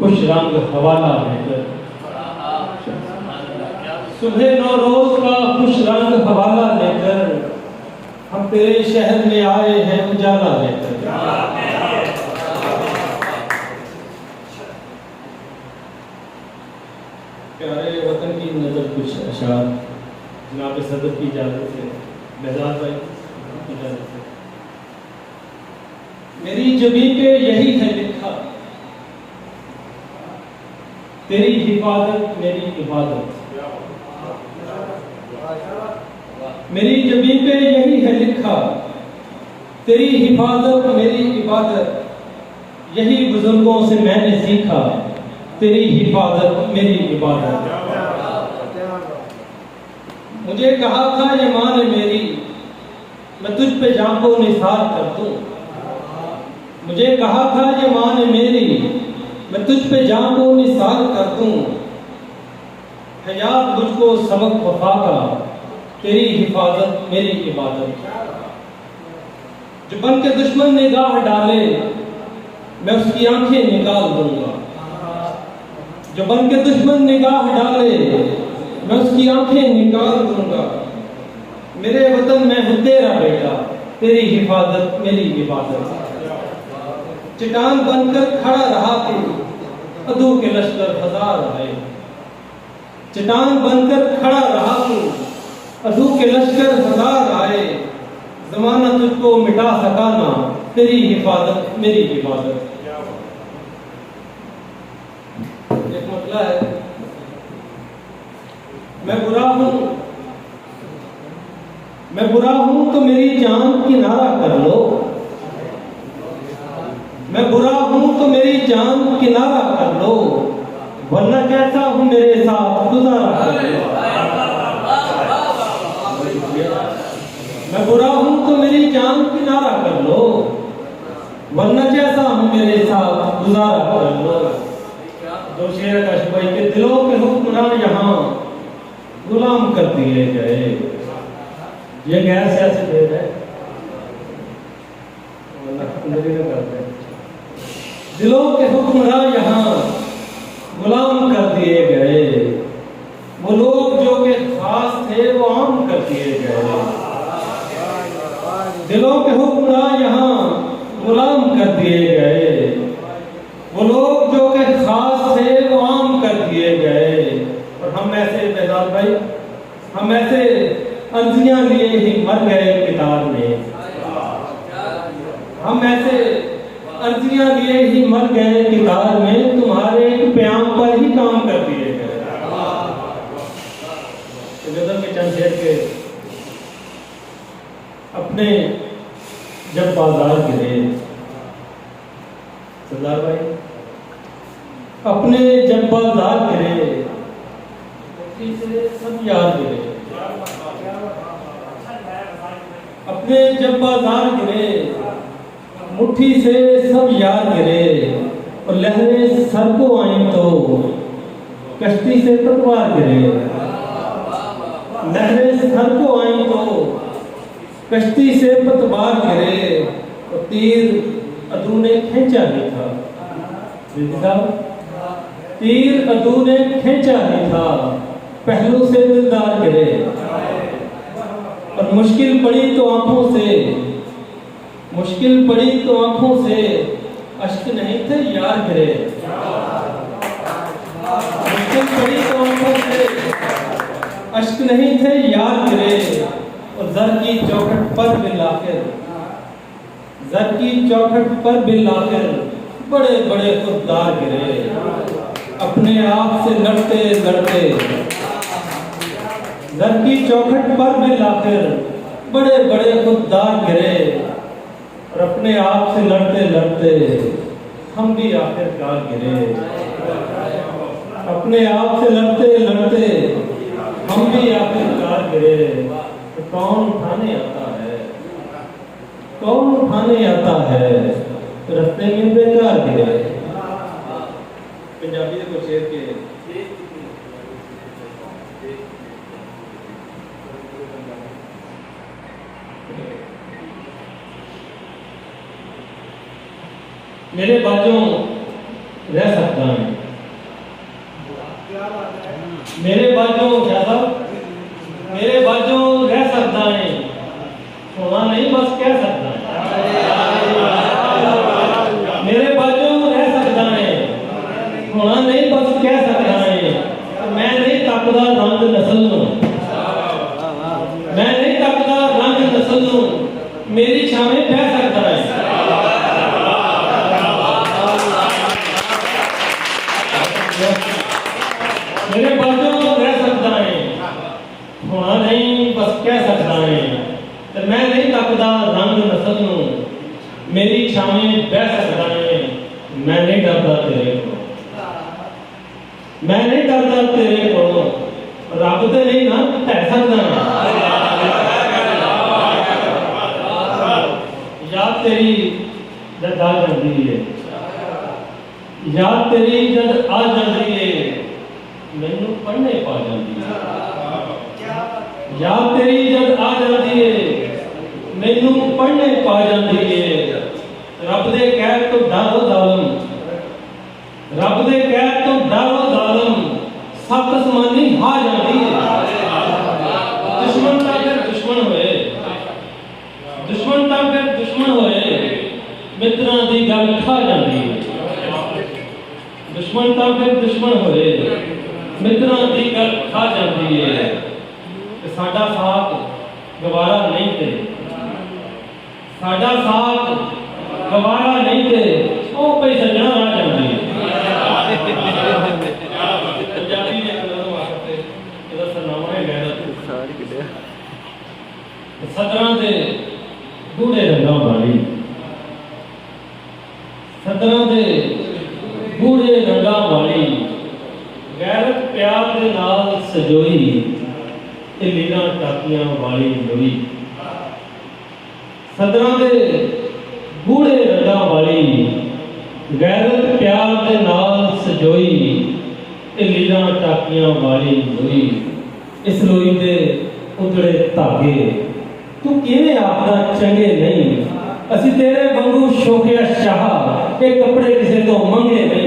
खुश रंग हवाला लेकर, सुबह नौ रोज का खुश रंग हवाला लेकर हम तेरे शहर में आए हैं उजाला लेकर। प्यारे वतन की नजर कुछ अशार जनाब सदर की इजाजत से, बेजार भाई की इजाजत से। मेरी जबी पे यही है लिखा, तेरी हिफाजत मेरी इबादत। मेरी जबी पे यही है लिखा, तेरी हिफाजत मेरी इबादत। यही बुजुर्गों से मैंने सीखा, तेरी हिफाजत मेरी इबादत। मुझे कहा था ये मान मेरी, मैं तुझ पे जान को निसार कर दूं। मुझे कहा था ये मान मेरी, मैं तुझ पे जान को निसार कर दूं। है याद मुझको सबक वफा का, तेरी हिफाजत मेरी इबादत। जो बन के दुश्मन निगाह डाले, मैं उसकी आंखें निकाल दूंगा। जो बन के दुश्मन निगाह डाले, मैं उसकी आंखें निकाल दूंगा। मेरे वतन में हूँ तेरा बेटा, तेरी हिफाजत मेरी इबादत। चट्टान बनकर खड़ा रहा तू, अदू के लश्कर हजार आए। चट्टान बनकर खड़ा रहा तू, अदू के लश्कर हजार आए। ज़माना तुझको मिटा सका ना, तेरी हिफाजत मेरी इबादत। एक मतला है, मैं बुरा हूं तो मेरी जान किनारा कर लो। मैं बुरा हूं तो मेरी जान किनारा कर लो, वरना कैसा हूं मेरे साथ गुजारा कर लो। मैं बुरा हूं तो मेरी जान किनारा कर लो, वरना कैसा हूं मेरे साथ गुजारा कर लो। दो शेर का शुभाई के दिलों के हुक्मरान यहाँ गुलाम कर दिए गए। ये गैर सियासी भेद है, दिलों के हुक्मरान यहाँ गुलाम कर दिए गए। वो लोग जो के खास थे वो आम कर दिए गए। दिलों के हुक्मरान यहाँ गुलाम कर दिए गए। वो लोग जो के खास थे वो आम कर दिए गए। और हम ऐसे बेदार भाई, हम ऐसे अर्जियां लिए ही मर गए किताब में। हम ऐसे अर्जियां लिए ही मर गए किताब में, तुम्हारे एक प्याम पर ही काम कर दिए गए। गजल के चंद शेर के, अपने जब बाजार गिरे, सरदार भाई, अपने जब बाजार गिरे, मुट्ठी से सब यार गिरे। अपने जब बाजार गिरे, मुट्ठी से सब यार गिरे। और लहरें सर को आई तो कश्ती से पतवार गिरे। लहरें सर को आई तो कश्ती से पतवार गिरे। और तीर अदू ने खींचा ही था, तीर अदू ने खींचा ही था, पहलू से दिलदार गिरे। और मुश्किल पड़ी तो आंखों से, मुश्किल पड़ी तो आंखों से अश्क नहीं थे यार गिरे। मुश्किल पड़ी तो आंखों से अश्क नहीं थे यार गिरे। और जर की चौखट पर बिल आकर, जर की चौखट पर बिल आकर बड़े बड़े खुददार गिरे। अपने आप से लड़ते लड़ते, जर की चौखट पर बिल आकर बड़े बड़े खुददार गिरे। और अपने आप से लड़ते लड़ते हम भी आखिरकार गिरे। अपने आप से लड़ते लड़ते हम भी आखिरकार गिरे। तो कौन उठाने आता है, कौन उठाने आता है, रास्ते में बेकार गिरे। पंजाबी के कुछ शेर के मेरे बाजों रह सकता है। मेरे बाजों क्या साहब, मेरे बाजों रह सकता है, होना नहीं बस कह सकता है। मेरे बाजों रह सकता है, होना नहीं बस कह सकता है। मैं नहीं तकदा रंग नस्ल नूं, मैं नहीं तकदा रंग नस्ल नूं, मेरी छावें बह सकता है। मेरे बाजों रह सकता है, होना नहीं बस कह सकता है। तो मैं नहीं तकदा रंग नस्ल नूं, मेरी छावें बह सकता है। मैं नहीं डरदा तेरे को, मैं नहीं डरदा तेरे को, रब ते नहीं ना ढह सकदा है। याद तेरी जद आ जाती है, याद तेरी जद आ जाती है, मैनू पढ़ने पा जाती है। याद तेरी जद आ जाती है, मैनू पढ़ने पा जाती है। रब दे कहर तो डरो जालम, रब दे कहर तो डरो जालम, सत समानी हा जाती है। दुश्मन ता फिर दुश्मन होए, दुश्मन ता फिर दुश्मन होए, मित्रां दी गल खा जाती है। दुश्मन ता फिर दुश्मन होए, मित्रां दी गल खा जाती है। साडा साथ गवारा नहीं ते, साडा साथ गवारा नहीं ते, ओ पई सजना रह जाती है। पंजाबी ने कदम वास्ते इहदा सरनामा है गैरत। सदरां दे गूढ़े रंगां वाली, सदरां दे गूढ़े रंगां वाली, गैरत प्यार दे नाल सजोई, ते लीलां टाकियां वाली लोई। सदरां दे गूढ़े रंगां वाली, गैरत प्यार दे नाल सजोई, ते लीलां टाकियां वाली लोई। इस लोई दे उधड़े धागे तू किवें आखदा चंगे नहीं, असीं तेरे वांगू शोखिया शाह, ये कपड़े किसे तो मंगे नहीं।